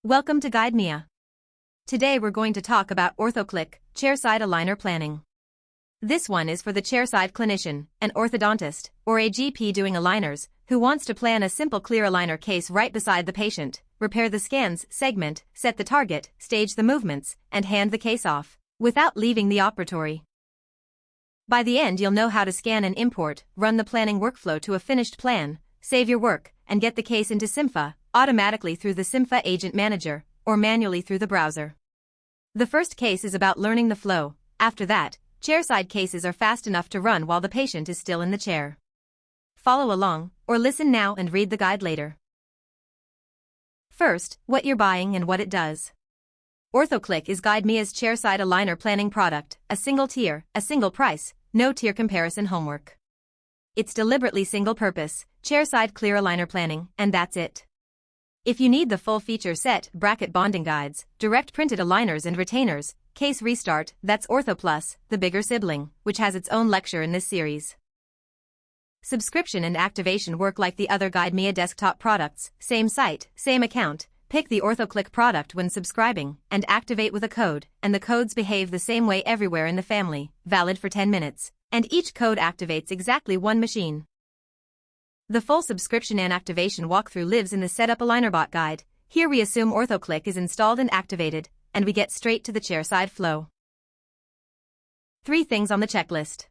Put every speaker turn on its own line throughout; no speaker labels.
Welcome to Guide Mia. Today we're going to talk about orthoclic, chairside aligner planning. This one is for the chairside clinician, an orthodontist, or a GP doing aligners, who wants to plan a simple clear aligner case right beside the patient, repair the scans, segment, set the target, stage the movements, and hand the case off, without leaving the operatory. By the end you'll know how to scan and import, run the planning workflow to a finished plan, save your work, and get the case into Cympha, automatically through the Cympha Agent Manager, or manually through the browser. The first case is about learning the flow. After that, chairside cases are fast enough to run while the patient is still in the chair. Follow along, or listen now and read the guide later. First, what you're buying and what it does. OrthoClick is Guide Mia's chairside aligner planning product, a single tier, a single price, no tier comparison homework. It's deliberately single purpose, chairside clear aligner planning, and that's it. If you need the full feature set, bracket bonding guides, direct printed aligners and retainers, case restart, that's Ortho Plus, the bigger sibling, which has its own lecture in this series. Subscription and activation work like the other Guide Mia desktop products, same site, same account, pick the OrthoClick product when subscribing, and activate with a code, and the codes behave the same way everywhere in the family, valid for 10 minutes, and each code activates exactly one machine. The full subscription and activation walkthrough lives in the Setup AlignerBot guide. Here we assume OrthoClick is installed and activated, and we get straight to the chairside flow. 3 things on the checklist.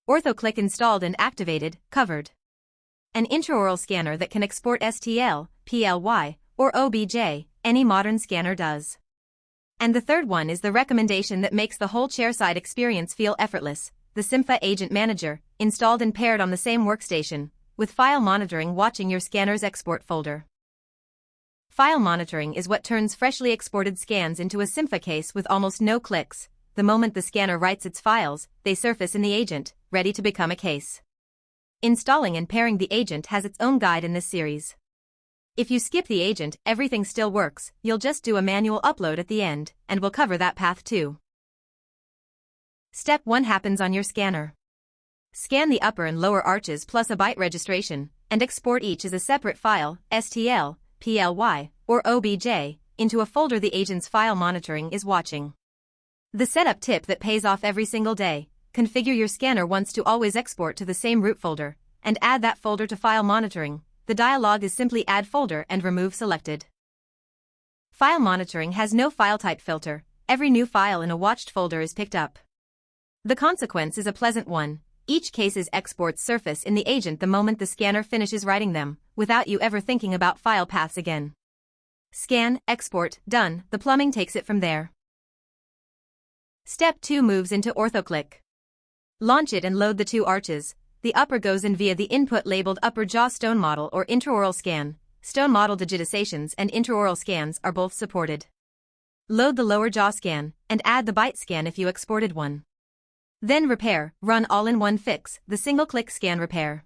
OrthoClick installed and activated, covered. An intraoral scanner that can export STL, PLY, or OBJ, any modern scanner does. And the third one is the recommendation that makes the whole chairside experience feel effortless, the Cympha Agent Manager, installed and paired on the same workstation, with file monitoring watching your scanner's export folder. File monitoring is what turns freshly exported scans into a Cympha case with almost no clicks. The moment the scanner writes its files, they surface in the agent, ready to become a case. Installing and pairing the agent has its own guide in this series. If you skip the agent, everything still works, you'll just do a manual upload at the end, and we'll cover that path too. Step 1 happens on your scanner. Scan the upper and lower arches plus a byte registration, and export each as a separate file, STL, PLY, or OBJ, into a folder the agent's file monitoring is watching. The setup tip that pays off every single day: configure your scanner once to always export to the same root folder, and add that folder to file monitoring. The dialog is simply add folder and remove selected. File monitoring has no file type filter. Every new file in a watched folder is picked up. The consequence is a pleasant one. Each case's exports surface in the agent the moment the scanner finishes writing them, without you ever thinking about file paths again. Scan, export, done, the plumbing takes it from there. Step 2 moves into OrthoClick. Launch it and load the 2 arches. The upper goes in via the input labeled upper jaw stone model or intraoral scan. Stone model digitizations and intraoral scans are both supported. Load the lower jaw scan, and add the byte scan if you exported one. Then repair, run all-in-one fix, the single-click scan repair.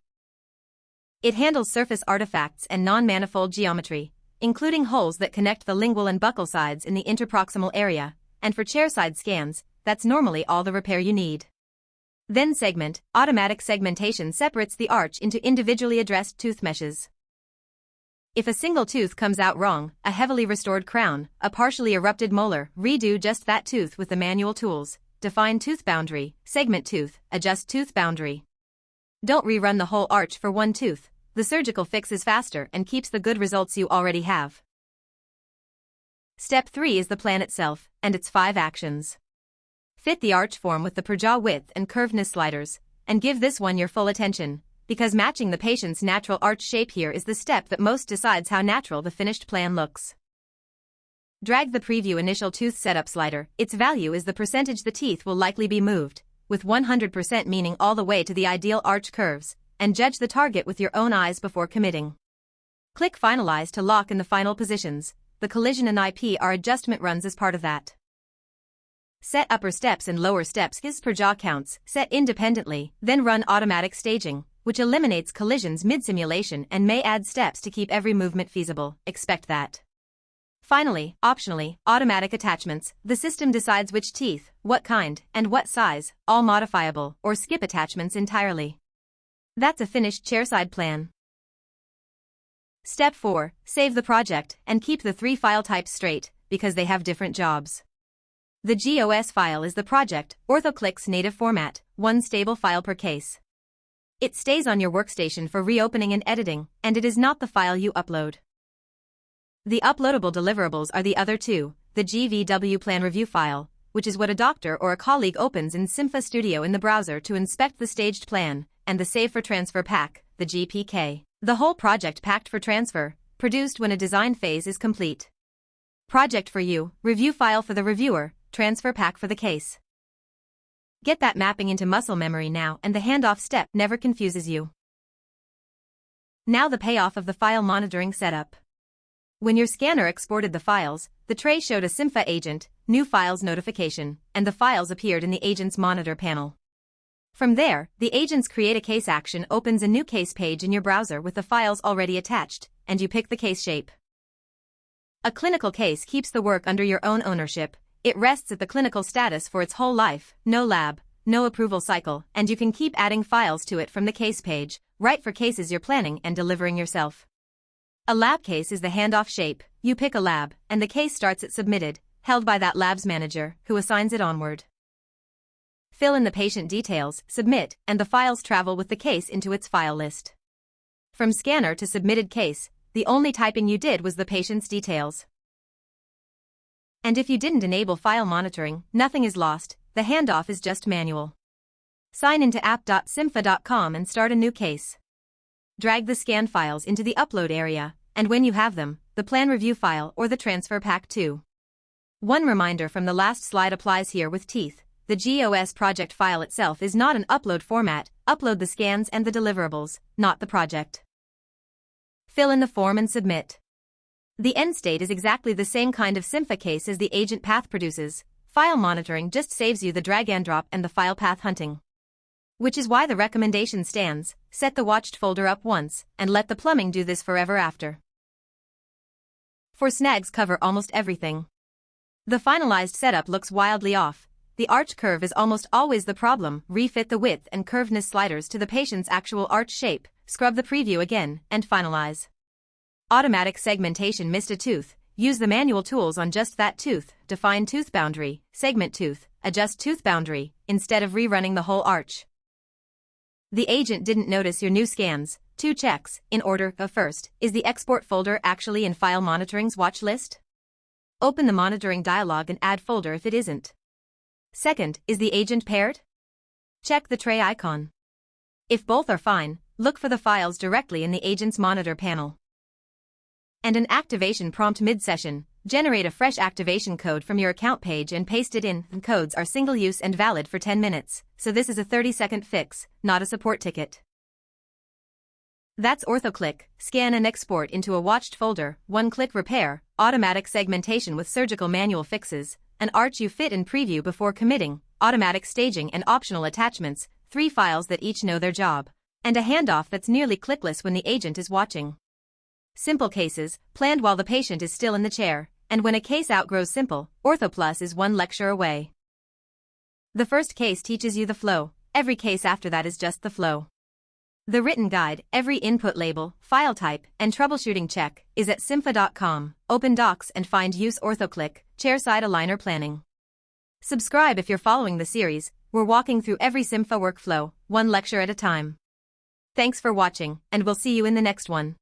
It handles surface artifacts and non-manifold geometry, including holes that connect the lingual and buccal sides in the interproximal area, and for chairside scans, that's normally all the repair you need. Then segment, automatic segmentation separates the arch into individually addressed tooth meshes. If a single tooth comes out wrong, a heavily restored crown, a partially erupted molar, redo just that tooth with the manual tools. Define tooth boundary, segment tooth, adjust tooth boundary. Don't rerun the whole arch for one tooth. The surgical fix is faster and keeps the good results you already have. Step 3 is the plan itself, and its 5 actions. Fit the arch form with the per jaw width and curvedness sliders, and give this one your full attention, because matching the patient's natural arch shape here is the step that most decides how natural the finished plan looks. Drag the preview initial tooth setup slider. Its value is the percentage the teeth will likely be moved, with 100% meaning all the way to the ideal arch curves, and judge the target with your own eyes before committing. Click Finalize to lock in the final positions. The collision and IPR adjustment runs as part of that. Set upper steps and lower steps as per jaw counts, set independently, then run automatic staging, which eliminates collisions mid-simulation and may add steps to keep every movement feasible. Expect that. Finally, optionally, automatic attachments. The system decides which teeth, what kind, and what size, all modifiable, or skip attachments entirely. That's a finished chairside plan. Step 4. Save the project and keep the 3 file types straight, because they have different jobs. The GOS file is the project, orthoclic's native format, one stable file per case. It stays on your workstation for reopening and editing, and it is not the file you upload. The uploadable deliverables are the other two, the GVW plan review file, which is what a doctor or a colleague opens in Cympha Studio in the browser to inspect the staged plan, and the Save for Transfer pack, the GPK, the whole project packed for transfer, produced when a design phase is complete. Project for you, review file for the reviewer, transfer pack for the case. Get that mapping into muscle memory now, and the handoff step never confuses you. Now the payoff of the file monitoring setup. When your scanner exported the files, the tray showed a Cympha agent, new files notification, and the files appeared in the agent's monitor panel. From there, the agent's Create a Case action opens a new case page in your browser with the files already attached, and you pick the case shape. A clinical case keeps the work under your own ownership. It rests at the clinical status for its whole life, no lab, no approval cycle, and you can keep adding files to it from the case page, right for cases you're planning and delivering yourself. A lab case is the handoff shape. You pick a lab, and the case starts at submitted, held by that lab's manager, who assigns it onward. Fill in the patient details, submit, and the files travel with the case into its file list. From scanner to submitted case, the only typing you did was the patient's details. And if you didn't enable file monitoring, nothing is lost, the handoff is just manual. Sign into app.cympha.com and start a new case. Drag the scan files into the upload area, and when you have them, the plan review file or the transfer pack too. One reminder from the last slide applies here with teeth. The GOS project file itself is not an upload format. Upload the scans and the deliverables, not the project. Fill in the form and submit. The end state is exactly the same kind of Cympha case as the agent path produces. File monitoring just saves you the drag and drop and the file path hunting. Which is why the recommendation stands: set the watched folder up once, and let the plumbing do this forever after. For snags cover almost everything. The finalized setup looks wildly off. The arch curve is almost always the problem. Refit the width and curvedness sliders to the patient's actual arch shape, scrub the preview again, and finalize. Automatic segmentation missed a tooth. Use the manual tools on just that tooth. Define tooth boundary, segment tooth, adjust tooth boundary, instead of rerunning the whole arch. The agent didn't notice your new scans. 2 checks, in order. First, is the export folder actually in file monitoring's watch list? Open the monitoring dialog and add folder if it isn't. Second, is the agent paired? Check the tray icon. If both are fine, look for the files directly in the agent's monitor panel. And an activation prompt mid-session. Generate a fresh activation code from your account page and paste it in. Codes are single-use and valid for 10 minutes, so this is a 30-second fix, not a support ticket. That's orthoclic. Scan and export into a watched folder, one-click repair, automatic segmentation with surgical manual fixes, an arch you fit and preview before committing, automatic staging and optional attachments, 3 files that each know their job, and a handoff that's nearly clickless when the agent is watching. Simple cases, planned while the patient is still in the chair, and when a case outgrows simple, OrthoPlus is 1 lecture away. The first case teaches you the flow, every case after that is just the flow. The written guide, every input label, file type, and troubleshooting check, is at cympha.com. Open docs and find Use OrthocLic, chairside aligner planning. Subscribe if you're following the series. We're walking through every Cympha workflow, 1 lecture at a time. Thanks for watching, and we'll see you in the next one.